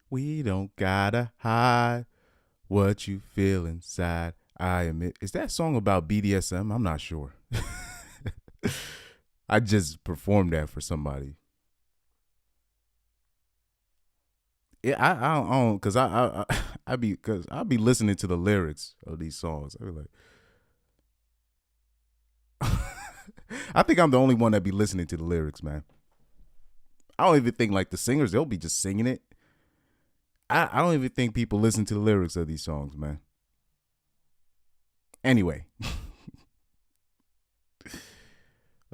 We don't gotta hide what you feel inside. I admit. Is that song about BDSM? I'm not sure. I just performed that for somebody. Yeah, I don't, cause I be listening to the lyrics of these songs. I be like, I think I'm the only one that be listening to the lyrics, man. I don't even think like the singers, they'll be just singing it. I don't even think people listen to the lyrics of these songs, man. Anyway,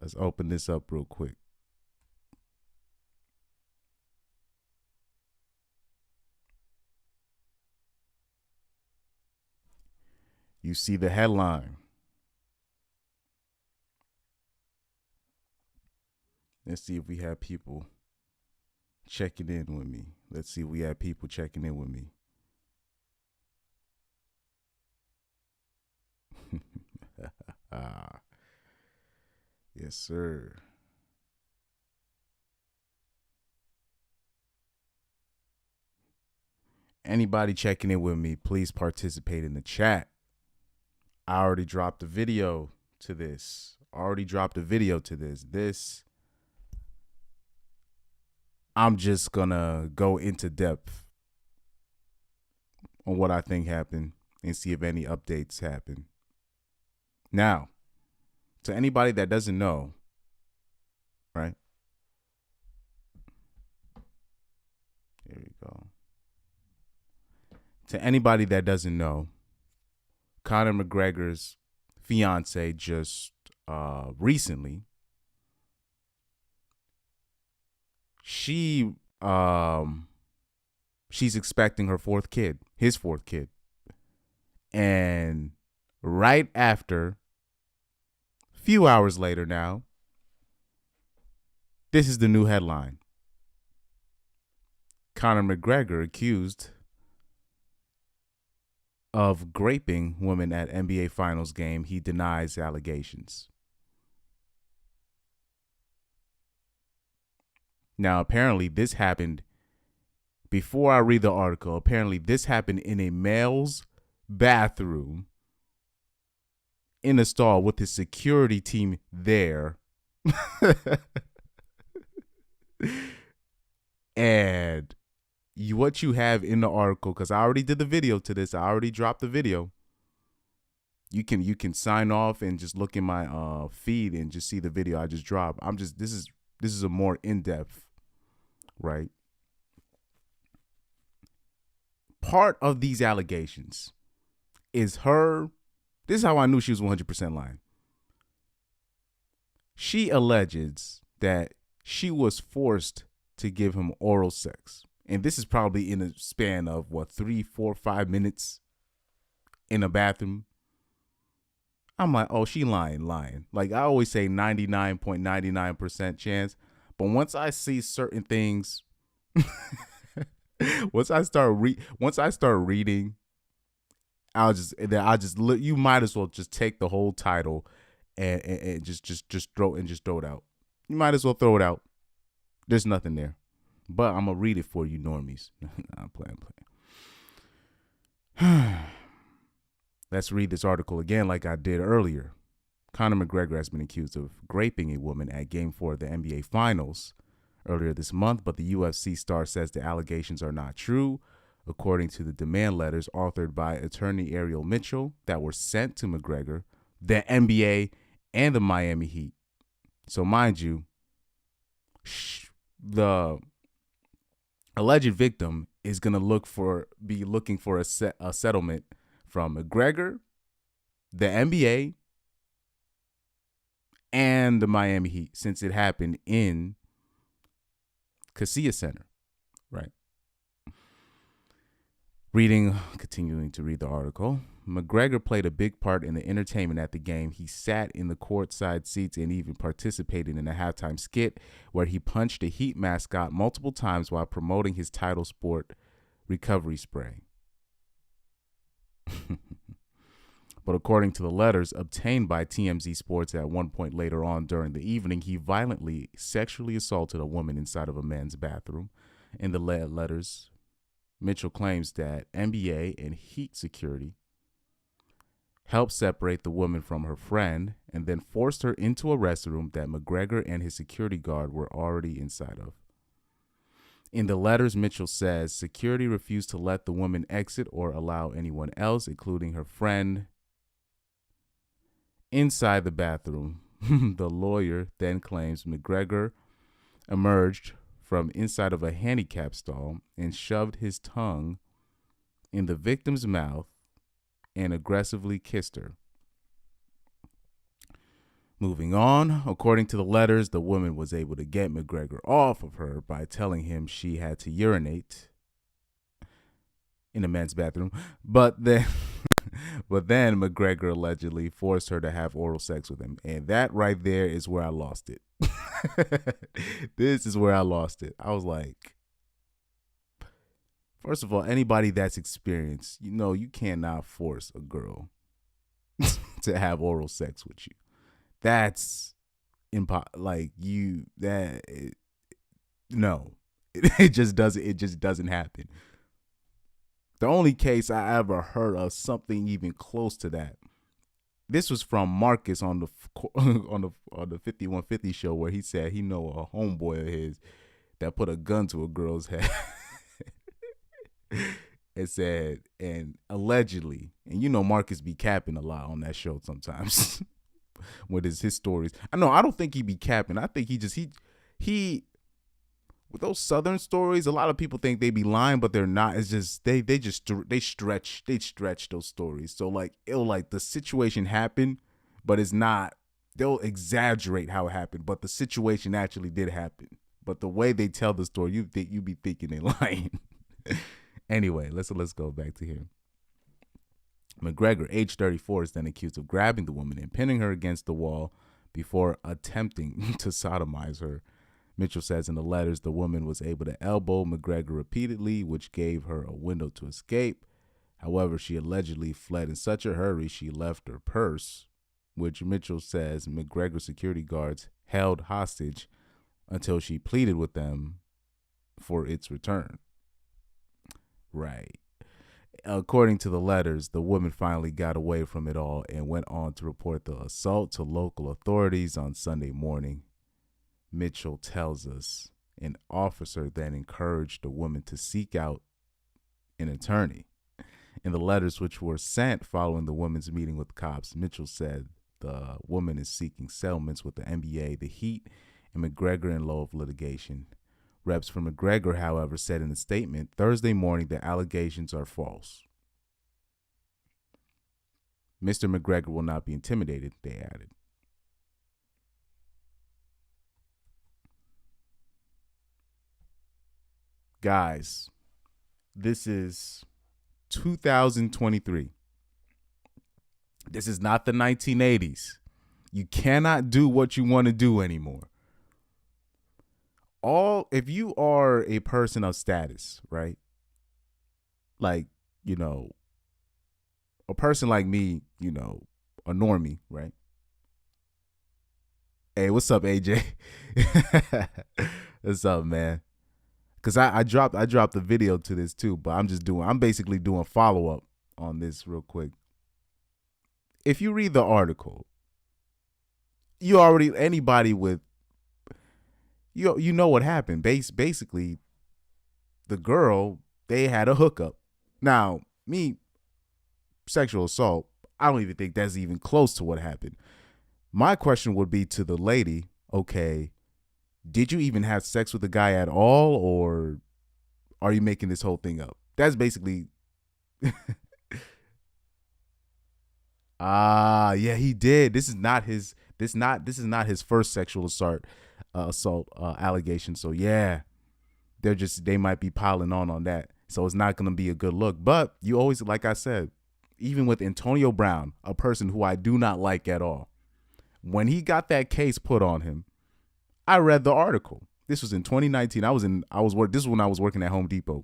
let's open this up real quick. You see the headline. Let's see if we have people checking in with me. Let's see if we have people checking in with me. Yes, sir. Anybody checking in with me, please participate in the chat. I already dropped a video to this. This, I'm just gonna go into depth on what I think happened and see if any updates happen. Now, to anybody that doesn't know, right? Here we go. To anybody that doesn't know, Conor McGregor's fiance just recently, she's expecting his fourth kid. And right after, few hours later now, this is the new headline. Conor McGregor accused of graping woman at NBA Finals game. He denies allegations. Now, apparently, this happened before I read the article. Apparently, this happened in a male's bathroom in a stall with his security team there. And what you have in the article, because I already did the video to this, I already dropped the video. You can sign off and just look in my feed and just see the video I just dropped. This is a more in-depth, right? Part of these allegations is her. This is how I knew she was 100% lying. She alleges that she was forced to give him oral sex. And this is probably in a span of 3, 4, 5 minutes in a bathroom. I'm like, oh, she lying. Like I always say 99.99% chance. But once I see certain things, once I start reading, you might as well just take the whole title and just throw it out. You might as well throw it out. There's nothing there. But I'm going to read it for you normies. I'm playing. Let's read this article again like I did earlier. Conor McGregor has been accused of graping a woman at Game 4 of the NBA Finals earlier this month, but the UFC star says the allegations are not true, according to the demand letters authored by attorney Ariel Mitchell that were sent to McGregor, the NBA, and the Miami Heat. So mind you, the alleged victim is going to be looking for a settlement from McGregor, the NBA, and the Miami Heat, since it happened in Casilla Center, right? Continuing to read the article. McGregor played a big part in the entertainment at the game. He sat in the courtside seats and even participated in a halftime skit where he punched a Heat mascot multiple times while promoting his title sport, recovery spray. But according to the letters obtained by TMZ Sports, at one point later on during the evening, he violently sexually assaulted a woman inside of a men's bathroom. In the letters, Mitchell claims that NBA and Heat security helped separate the woman from her friend and then forced her into a restroom that McGregor and his security guard were already inside of. In the letters, Mitchell says security refused to let the woman exit or allow anyone else, including her friend, inside the bathroom. The lawyer then claims McGregor emerged from inside of a handicap stall and shoved his tongue in the victim's mouth and aggressively kissed her. Moving on, according to the letters, the woman was able to get McGregor off of her by telling him she had to urinate in a men's bathroom, but then McGregor allegedly forced her to have oral sex with him, and that right there is where I lost it. This is where I lost it. I was like, first of all, anybody that's experienced, you cannot force a girl to have oral sex with you. That's no, it just doesn't happen. The only case I ever heard of something even close to that, this was from Marcus on the 5150 show, where he said he know a homeboy of his that put a gun to a girl's head. It said, and allegedly, and Marcus be capping a lot on that show sometimes with his stories. I don't think he be capping. I think he with those Southern stories, a lot of people think they be lying, but they're not. It's just they stretch those stories. So the situation happened, but it's not. They'll exaggerate how it happened, but the situation actually did happen. But the way they tell the story, you be thinking they're lying. Anyway, let's go back to here. McGregor, age 34, is then accused of grabbing the woman and pinning her against the wall before attempting to sodomize her. Mitchell says in the letters the woman was able to elbow McGregor repeatedly, which gave her a window to escape. However, she allegedly fled in such a hurry she left her purse, which Mitchell says McGregor security guards held hostage until she pleaded with them for its return. Right. According to the letters, the woman finally got away from it all and went on to report the assault to local authorities on Sunday morning. Mitchell tells us an officer then encouraged the woman to seek out an attorney. In the letters which were sent following the woman's meeting with cops, Mitchell said the woman is seeking settlements with the NBA, the Heat, and McGregor in lieu of litigation. Reps for McGregor, however, said in a statement Thursday morning that allegations are false. Mr. McGregor will not be intimidated, they added. Guys, this is 2023. This is not the 1980s. You cannot do what you want to do anymore. If you are a person of status, right? A person like me, a normie, right? Hey, what's up, AJ? What's up, man? Because I dropped the video to this too, but I'm basically doing follow-up on this real quick. If you read the article, anybody with, you know what happened. Basically, the girl, they had a hookup. Now, sexual assault, I don't even think that's even close to what happened. My question would be to the lady, okay, did you even have sex with the guy at all, or are you making this whole thing up? That's basically yeah, he did. This is not his first sexual assault allegation. So yeah, they might be piling on that. So it's not going to be a good look. But you always, like I said, even with Antonio Brown, a person who I do not like at all, when he got that case put on him, I read the article. This was in 2019. This is when I was working at Home Depot.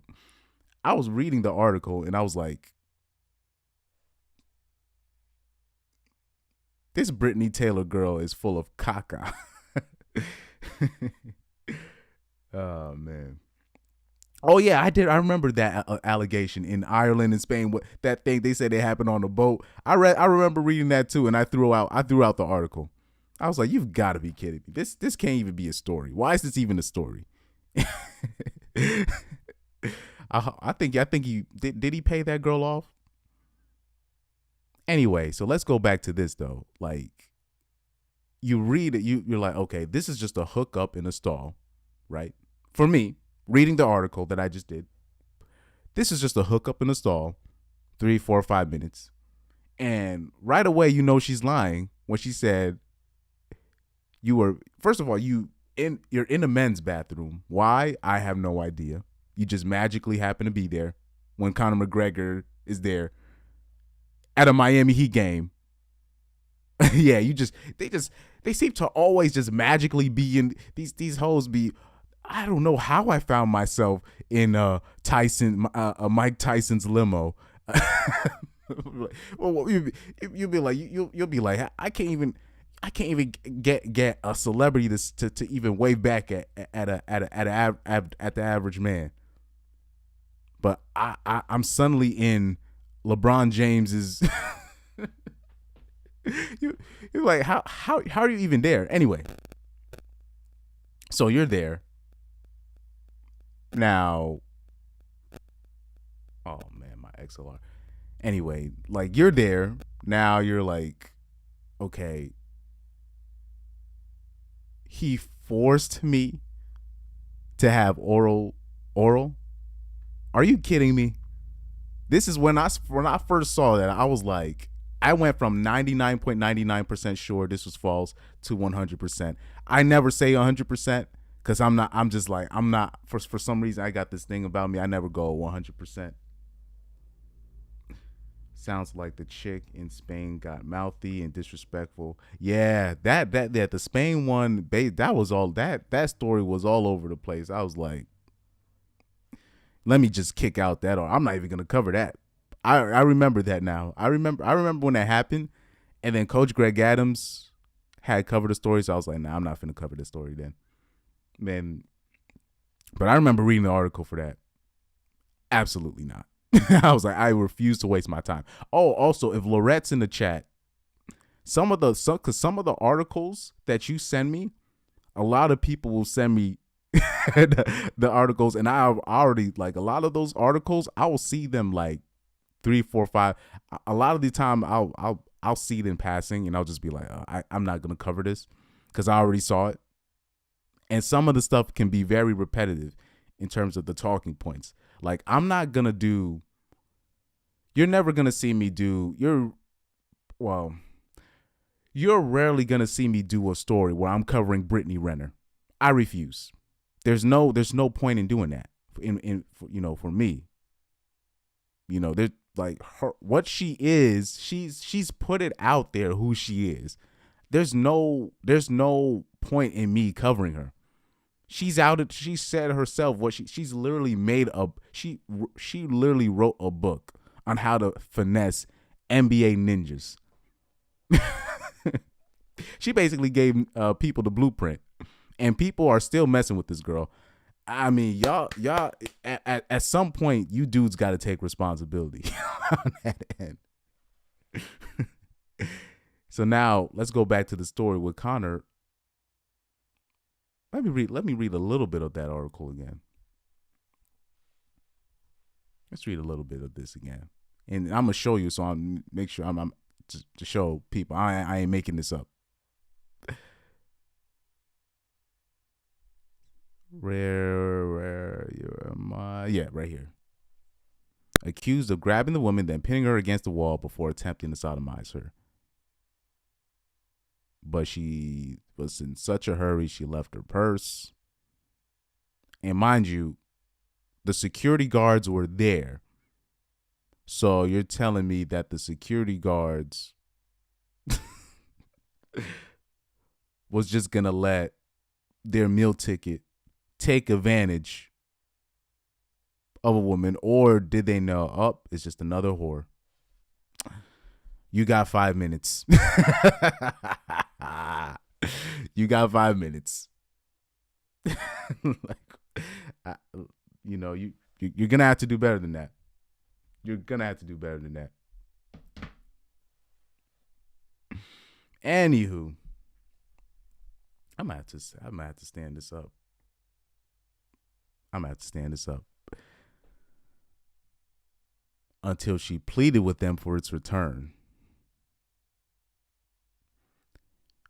I was reading the article and I was like, this Brittany Taylor girl is full of caca. Oh, man. Oh yeah, I did. I remember that allegation in Ireland and Spain. What that thing they said it happened on a boat. I remember reading that too, and I threw out the article. I was like, "You've got to be kidding me! This can't even be a story. Why is this even a story?" I think he did. Did he pay that girl off? Anyway, so let's go back to this though. Like you read it, you're like, okay, this is just a hookup in a stall, right? For me, reading the article that I just did, this is just a hookup in a stall, 3, 4, 5 minutes, and right away you know she's lying when she said you were. First of all, you're in a men's bathroom. Why? I have no idea. You just magically happen to be there when Conor McGregor is there at a Miami Heat game. Yeah, they seem to always just magically be in these hoes be. I don't know how I found myself in Mike Tyson's limo. Well, you'll be like you'll be like I can't even get a celebrity to even wave back at the average man. But I'm suddenly in LeBron James's. you you're like how are you even there anyway? So you're there now. Oh man, my XLR. Anyway, like you're there now. You're like, okay, he forced me to have oral. Are you kidding me? This is when I first saw that, I was like, I went from 99.99% sure this was false to 100%. I never say 100% because I'm just like, I'm not, for some reason, I got this thing about me. I never go 100%. Sounds like the chick in Spain got mouthy and disrespectful. Yeah, that the Spain one, that was all that story was all over the place. I was like, let me just kick out that, or I'm not even gonna cover that. I remember that now. I remember when that happened, and then Coach Greg Adams had covered the story, so I was like, nah, I'm not finna cover this story then. Man, but I remember reading the article for that. Absolutely not. I was like, I refuse to waste my time. Oh, also, if Lorette's in the chat, because some of the articles that you send me, a lot of people will send me the articles, and I already like a lot of those articles. I will see them like 3, 4, 5. A lot of the time, I'll see it in passing, and I'll just be like, I'm not gonna cover this because I already saw it. And some of the stuff can be very repetitive in terms of the talking points. Like I'm not gonna do. You're never gonna see me do. You're rarely gonna see me do a story where I'm covering Brittany Renner. I refuse. There's no point in doing that. For me, there's like her what she is. She's put it out there who she is. There's no point in me covering her. She's out. She said herself what she's literally made up. She literally wrote a book on how to finesse NBA ninjas. She basically gave people the blueprint, and people are still messing with this girl. I mean, y'all, at some point, you dudes got to take responsibility on that end. So now let's go back to the story with Conor. Let me read a little bit of that article again. Let's read a little bit of this again, and I'm gonna show you. So I'm make sure I'm to show people I ain't making this up. Where am I? Yeah, right here. Accused of grabbing the woman, then pinning her against the wall before attempting to sodomize her. But she was in such a hurry, she left her purse. And mind you, the security guards were there. So you're telling me that the security guards was just going to let their meal ticket take advantage of a woman, or did they know, oh, it's just another whore? You got 5 minutes. You got 5 minutes. Like, you're gonna have to do better than that. You're gonna have to do better than that. Anywho, I'm gonna have to stand this up. I'm gonna have to stand this up until she pleaded with them for its return.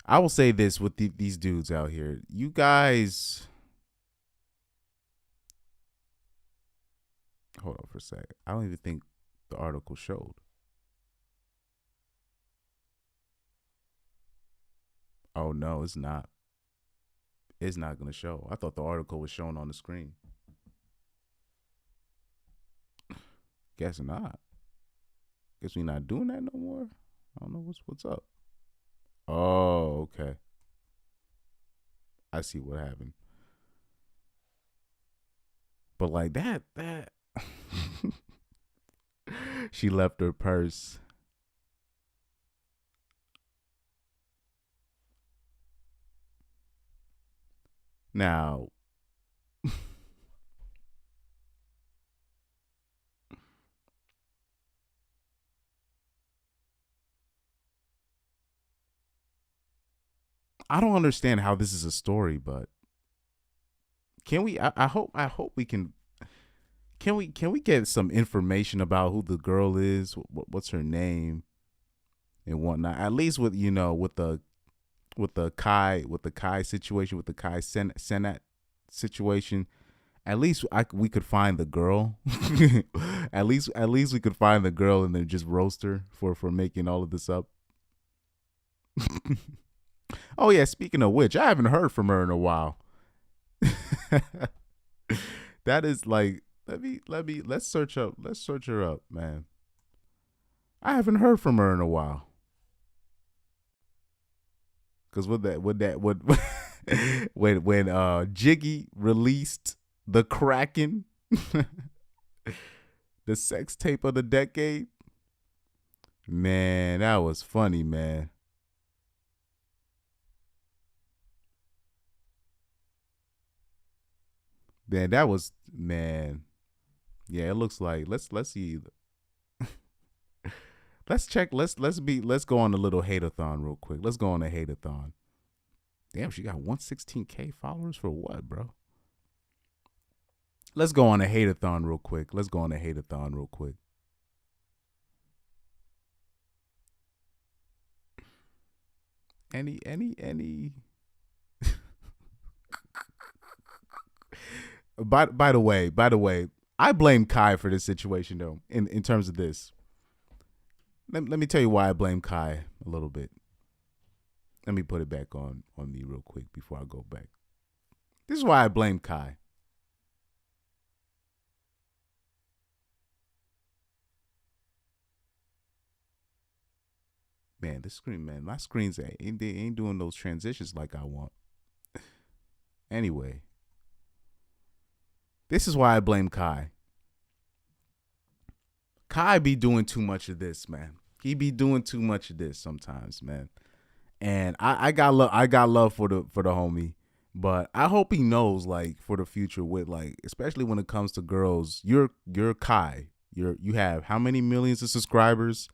I will say this with these dudes out here. You guys, hold on for a sec. I don't even think the article showed. Oh no, it's not. It's not gonna show. I thought the article was shown on the screen. Guess not. Guess we not doing that no more. I don't know what's up. Oh, okay. I see what happened. But like that she left her purse. Now I don't understand how this is a story, but can we? I hope we can. Can we get some information about who the girl is? What's her name and whatnot? At least with with the Kai situation, with the Kai Senat situation. At least we could find the girl. at least we could find the girl and then just roast her for making all of this up. Oh yeah, speaking of which, I haven't heard from her in a while. That is like let's search her up, man. I haven't heard from her in a while. Cause when Jiggy released the Kraken, the sex tape of the decade, man, that was funny, man. Man, that was man. Yeah, it looks like let's see. Let's check. Let's go on a little hate-a-thon real quick. Let's go on a hate-a-thon. Damn, she got 116K followers for what, bro? Let's go on a hate-a-thon real quick. Any by the way, I blame Kai for this situation though. In terms of this, let me tell you why I blame Kai a little bit. Let me put it back on me real quick before I go back. This is why I blame Kai. Man, this screen, man, my screens ain't doing those transitions like I want. Anyway, this is why I blame Kai. Kai be doing too much of this, man. He be doing too much of this sometimes, man. And I got love for the homie, but I hope he knows, like, for the future, with like, especially when it comes to girls, you're Kai. You have how many millions of subscribers?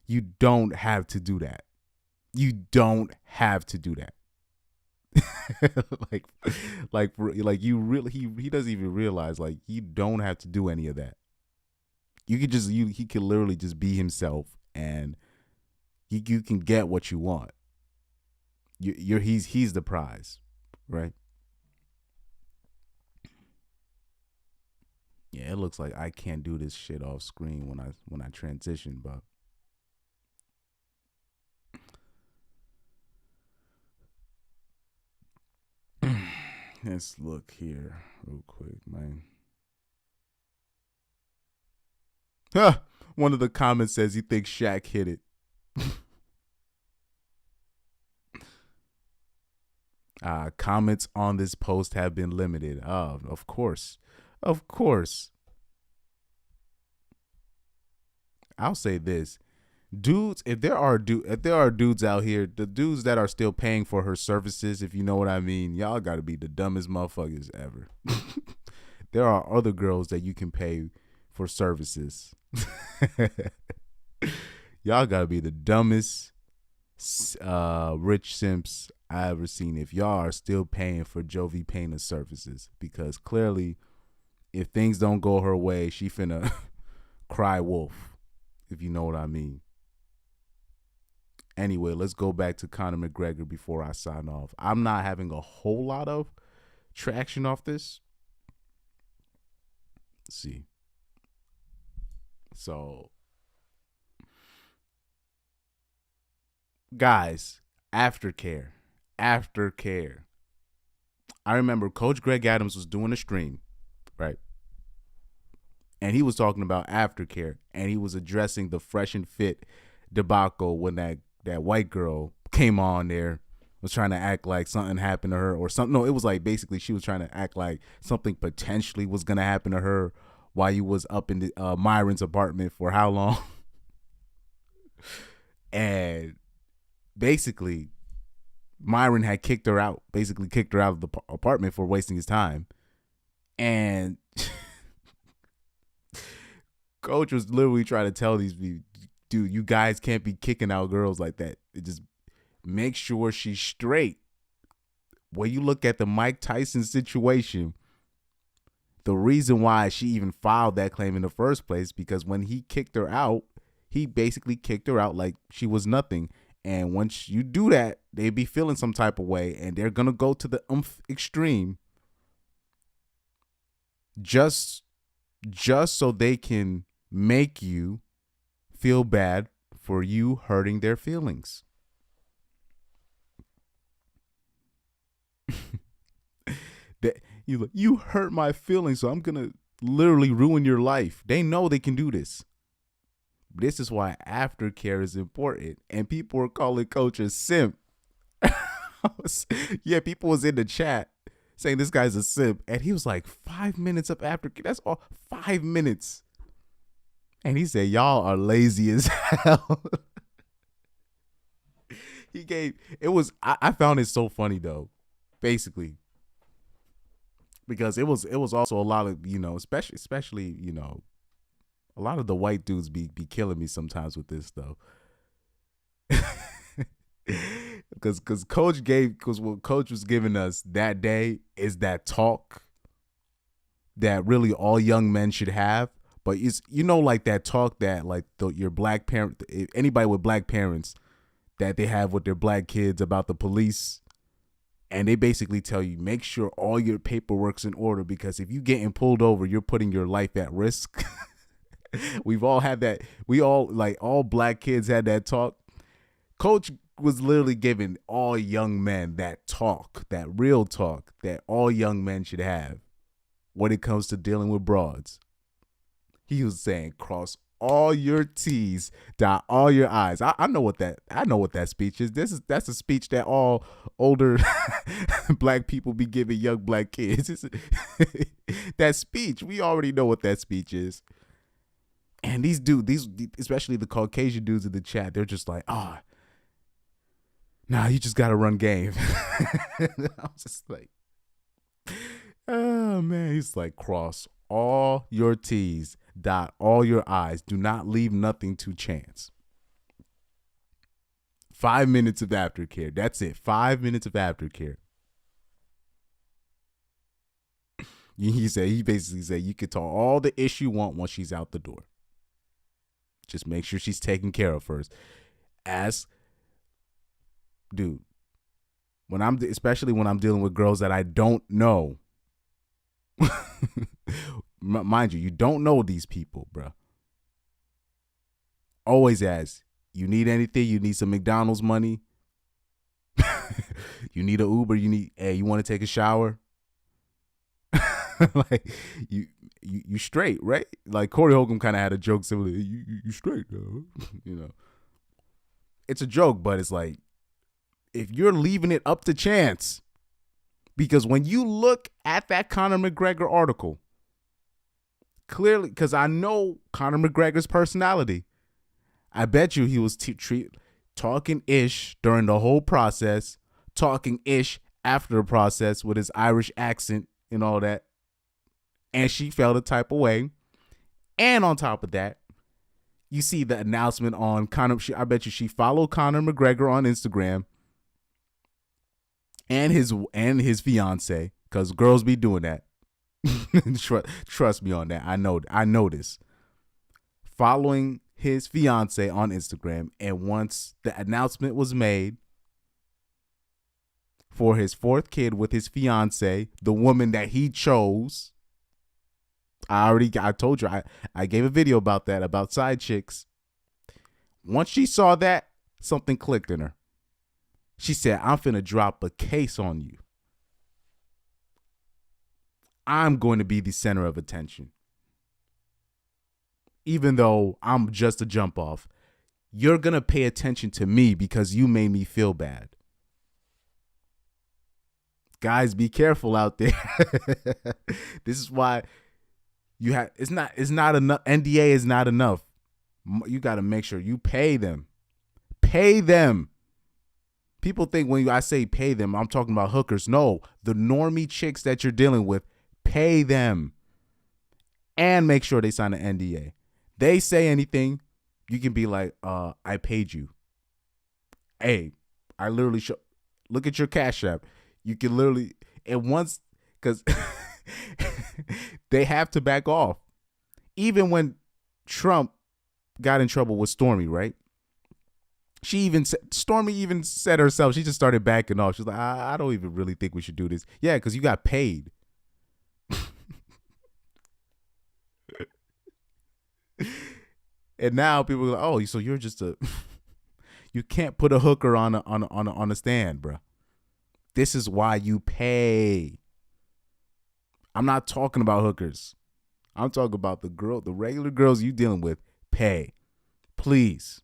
You don't have to do that. You don't have to do that. like you really he doesn't even realize, like, you don't have to do any of that. You could just he could literally just be himself, and you can get what you want. He's the prize, right? Yeah, it looks like I can't do this shit off screen when I transition, but let's look here real quick, man. Huh. One of the comments says he thinks Shaq hit it. Comments on this post have been limited. Of course. Of course. I'll say this. Dudes, if there are dudes out here, the dudes that are still paying for her services, if you know what I mean, y'all got to be the dumbest motherfuckers ever. there are other girls that you can pay for services. Y'all gotta be the dumbest rich simps I ever seen if y'all are still paying for Jovi Payne's services, because clearly if things don't go her way, she finna cry wolf, if you know what I mean. Anyway, let's go back to Conor McGregor before I sign off. I'm not having a whole lot of traction off this. Let's see. So, guys, aftercare. Aftercare. I remember Coach Greg Adams was doing a stream, right? And he was talking about aftercare, and he was addressing the Fresh and Fit debacle when that white girl came on there, was trying to act like something happened to her or something. No, it was like basically she was trying to act like something potentially was going to happen to her while you was up in the, Myron's apartment for how long? And basically Myron had kicked her out of the apartment for wasting his time. And Coach was literally trying to tell these people, dude, you guys can't be kicking out girls like that. It just make sure she's straight. When you look at the Mike Tyson situation, the reason why she even filed that claim in the first place, because when he kicked her out, he basically kicked her out like she was nothing. And once you do that, they be feeling some type of way, and they're going to go to the extreme just so they can make you feel bad for you hurting their feelings. That you hurt my feelings, so I'm going to literally ruin your life. They know they can do this. This is why aftercare is important. And people were calling Coach a simp. Yeah, people was in the chat saying this guy's a simp. And he was like, 5 minutes of aftercare. That's all. 5 minutes. And he said, y'all are lazy as hell. I found it so funny though, basically. Because it was also a lot of, especially, a lot of the white dudes be killing me sometimes with this though. Because what Coach was giving us that day is that talk that really all young men should have. But it's, like that talk that like your black parent, anybody with black parents that they have with their black kids about the police. And they basically tell you, make sure all your paperwork's in order, because if you getting pulled over, you're putting your life at risk. We've all had that. All black kids had that talk. Coach was literally giving all young men that talk, that real talk that all young men should have when it comes to dealing with broads. He was saying, cross all your T's, dot all your I's. I know what that speech is. That's a speech that all older black people be giving young black kids. That speech, we already know what that speech is. And these especially the Caucasian dudes in the chat, they're just like, nah, you just gotta run game. I was just like, oh man, he's like, cross all your T's, dot all your I's. Do not leave nothing to chance. 5 minutes of aftercare. That's it. 5 minutes of aftercare. He basically said you could talk all the ish you want once she's out the door. Just make sure she's taken care of first. Dude, especially when I'm dealing with girls that I don't know. Mind you don't know these people, bro. Always ask, you need anything? You need some McDonald's money? You need an Uber? You want to take a shower? Like, you straight, right? Like Corey Holcomb kind of had a joke similar. You straight, though. It's a joke, but it's like, if you're leaving it up to chance, because when you look at that Conor McGregor article, clearly, because I know Conor McGregor's personality, I bet you he was talking ish during the whole process, talking ish after the process with his Irish accent and all that. and she felt a type of way. And on top of that, you see the announcement on Conor. I bet you she followed Conor McGregor on Instagram and his fiance, because girls be doing that. Trust me on that. I know this. Following his fiance on Instagram, and once the announcement was made for his fourth kid with his fiance, the woman that he chose, I told you, I gave a video about that, about side chicks. Once she saw that, something clicked in her. She said, I'm finna drop a case on you. I'm going to be the center of attention. Even though I'm just a jump off, you're going to pay attention to me because you made me feel bad. Guys, be careful out there. This is why it's not enough. NDA is not enough. You got to make sure you pay them. Pay them. People think when I say pay them, I'm talking about hookers. No, the normie chicks that you're dealing with, pay them. And make sure they sign an NDA. They say anything, you can be like, I paid you. Hey, I literally look at your Cash App. You can literally, and once, because they have to back off. Even when Trump got in trouble with Stormy, right? Stormy even said herself, she just started backing off. She's like, I don't even really think we should do this. Yeah, because you got paid. And now people are like, oh, so you're just you can't put a hooker on a stand, bro. This is why you pay. I'm not talking about hookers. I'm talking about the regular girls you dealing with. Pay, please,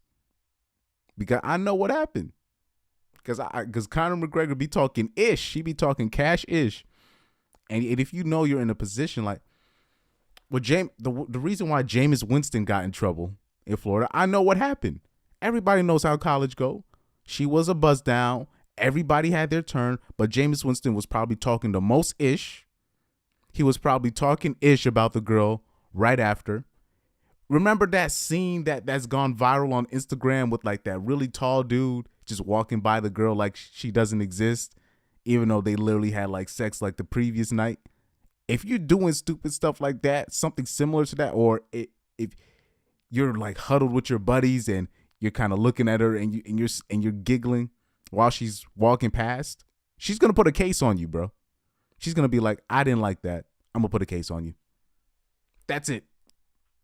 because I know what happened. Because Conor McGregor be talking ish, he be talking cash ish, and if you know you're in a position like, well, the reason why Jameis Winston got in trouble in Florida, I know what happened. Everybody knows how college go. She was a buzz down. Everybody had their turn, but Jameis Winston was probably talking the most ish. He was probably talking ish about the girl right after. Remember that scene that's gone viral on Instagram with like that really tall dude just walking by the girl like she doesn't exist, even though they literally had like sex like the previous night? If you're doing stupid stuff like that, something similar to that, or if you're like huddled with your buddies and you're kind of looking at her and you're giggling while she's walking past, she's gonna put a case on you, bro. She's gonna be like, I didn't like that. I'm gonna put a case on you. That's it.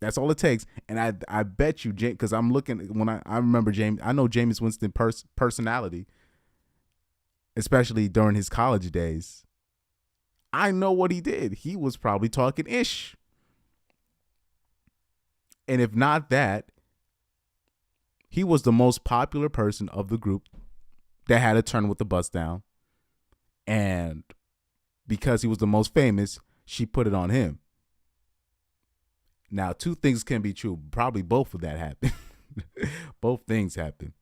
That's all it takes. And I bet you, because I'm looking, when I remember James, I know Jameis Winston personality, especially during his college days. I know what he did. He was probably talking ish. And if not that, he was the most popular person of the group that had a turn with the bus down. And because he was the most famous, she put it on him. Now, two things can be true. Probably both of that happened. Both things happen.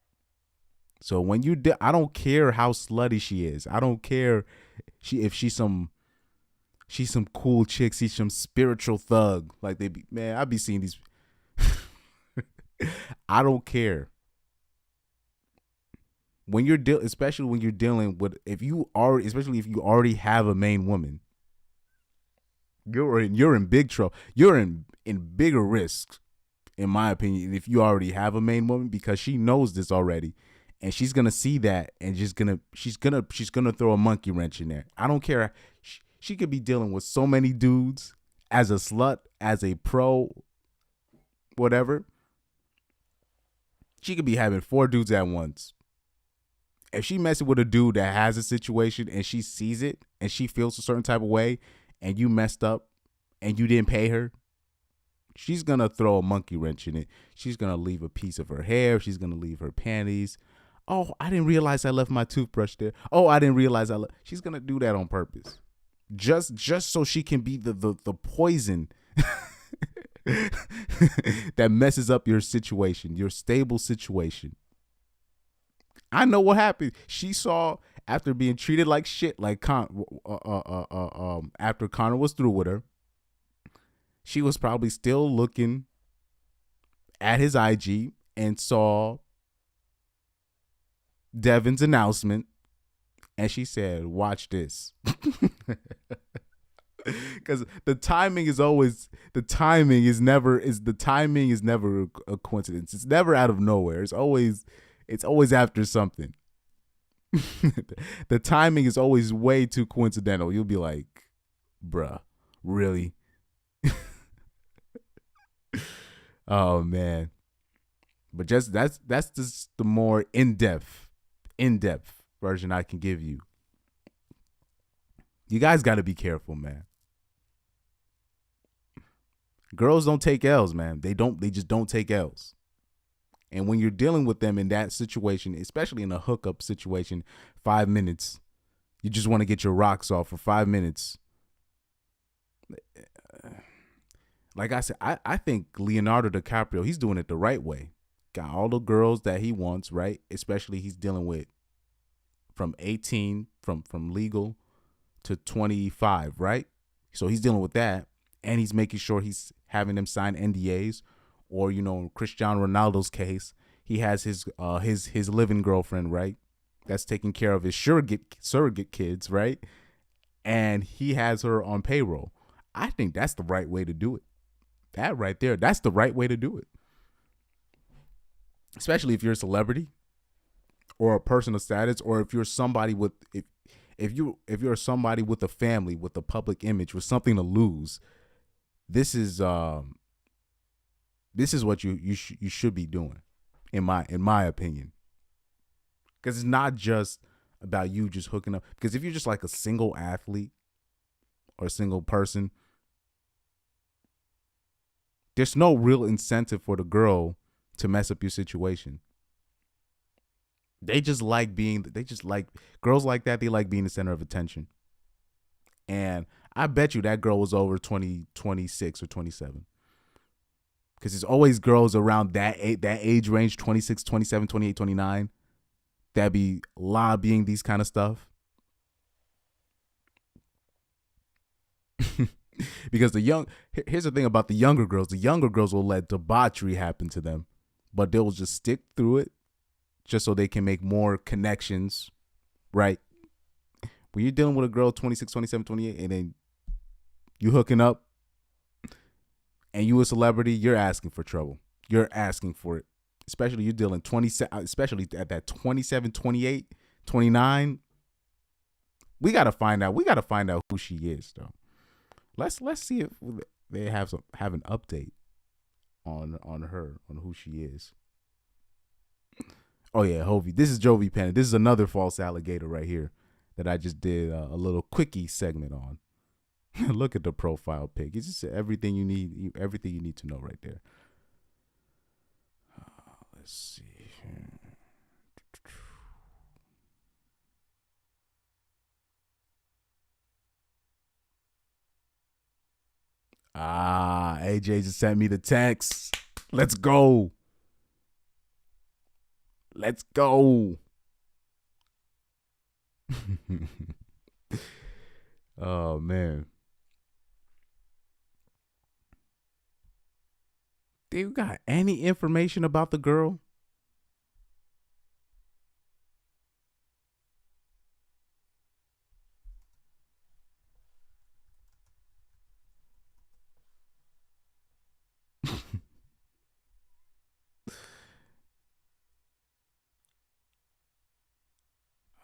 So when I don't care how slutty she is. I don't care if she's some cool chick. She's some spiritual thug. Like I be seeing these. I don't care. When especially when you're dealing with, especially if you already have a main woman, you're in big trouble. You're in bigger risks, in my opinion, if you already have a main woman, because she knows this already, and she's gonna see that and she's gonna throw a monkey wrench in there. I don't care. She could be dealing with so many dudes as a slut, as a pro, whatever. She could be having 4 dudes at once. If she messing with a dude that has a situation and she sees it and she feels a certain type of way and you messed up and you didn't pay her, she's going to throw a monkey wrench in it. She's going to leave a piece of her hair. She's going to leave her panties. Oh, I didn't realize I left my toothbrush there. Oh, I didn't realize she's going to do that on purpose. Just so she can be the poison that messes up your situation, your stable situation. I know what happened. She saw, after being treated like shit, like after Conor was through with her, She was probably still looking at his IG and saw Devin's announcement, and she said, "Watch this." Because the timing is never a coincidence. It's never out of nowhere. It's always after something. The timing is always way too coincidental. You'll be like, bruh, really? Oh man. But just that's just the more in-depth version I can give you. You guys got to be careful, man. Girls don't take L's, man. They just don't take L's. And when you're dealing with them in that situation, especially in a hookup situation, 5 minutes, you just want to get your rocks off for 5 minutes. Like I said, I think Leonardo DiCaprio, he's doing it the right way. Got all the girls that he wants, right? Especially he's dealing with from 18, from legal to 25, right? So he's dealing with that. And he's making sure he's having them sign NDAs. Or, in Cristiano Ronaldo's case, he has his living girlfriend, right? That's taking care of his surrogate kids, right? And he has her on payroll. I think that's the right way to do it. That right there, that's the right way to do it. Especially if you're a celebrity or a person of status, or if you're somebody with if you're somebody with a family, with a public image, with something to lose. This is what you should be doing, in my opinion. Because it's not just about you just hooking up. Because if you're just like a single athlete or a single person, there's no real incentive for the girl to mess up your situation. They just like girls like that. They like being the center of attention. And I bet you that girl was over 26 or 27. Because there's always girls around that age range, 26, 27, 28, 29, that be lobbying these kind of stuff. Because here's the thing about the younger girls. The younger girls will let debauchery happen to them, but they'll just stick through it just so they can make more connections, right? When you're dealing with a girl 26, 27, 28, and then you hooking up and you a celebrity, you're asking for trouble. You're asking for it. Especially you're dealing 27, especially at that 27, 28, 29. We got to find out who she is, though. Let's see if they have an update on her, on who she is. Oh yeah, Hovey. This is Jovi Pennant. This is another false alligator right here that I just did a little quickie segment on. Look at the profile pic. It's just everything you need to know right there. Let's see. AJ just sent me the text. Let's go. Let's go. Oh, man. Do you got any information about the girl?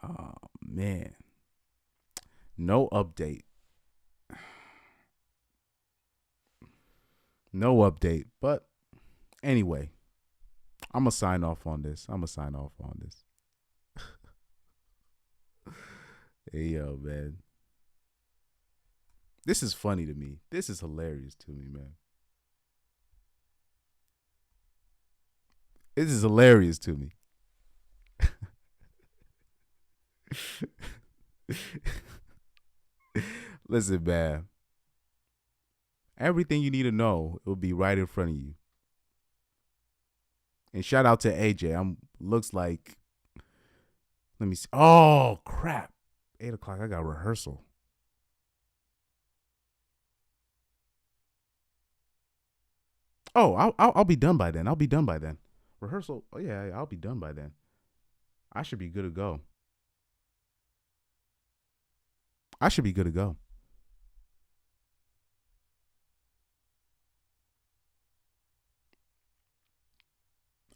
Oh, man. No update. No update. But anyway, I'm going to sign off on this. Hey, yo, man. This is funny to me. This is hilarious to me, man. This is hilarious to me. Listen, man. Everything you need to know, it will be right in front of you. And shout out to AJ. Looks like, let me see. Oh, crap. 8 o'clock, I got rehearsal. Oh, I'll be done by then. I'll be done by then. Rehearsal. Oh yeah, I'll be done by then. I should be good to go. I should be good to go.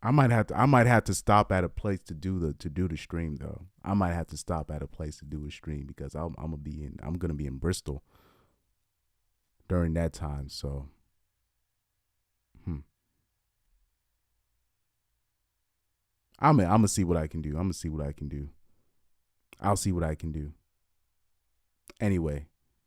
I might have to stop at a place to do the stream though. I might have to stop at a place to do a stream because I'm gonna be in Bristol during that time. So hmm. I'm gonna see what I can do. I'm gonna see what I can do. I'll see what I can do. Anyway,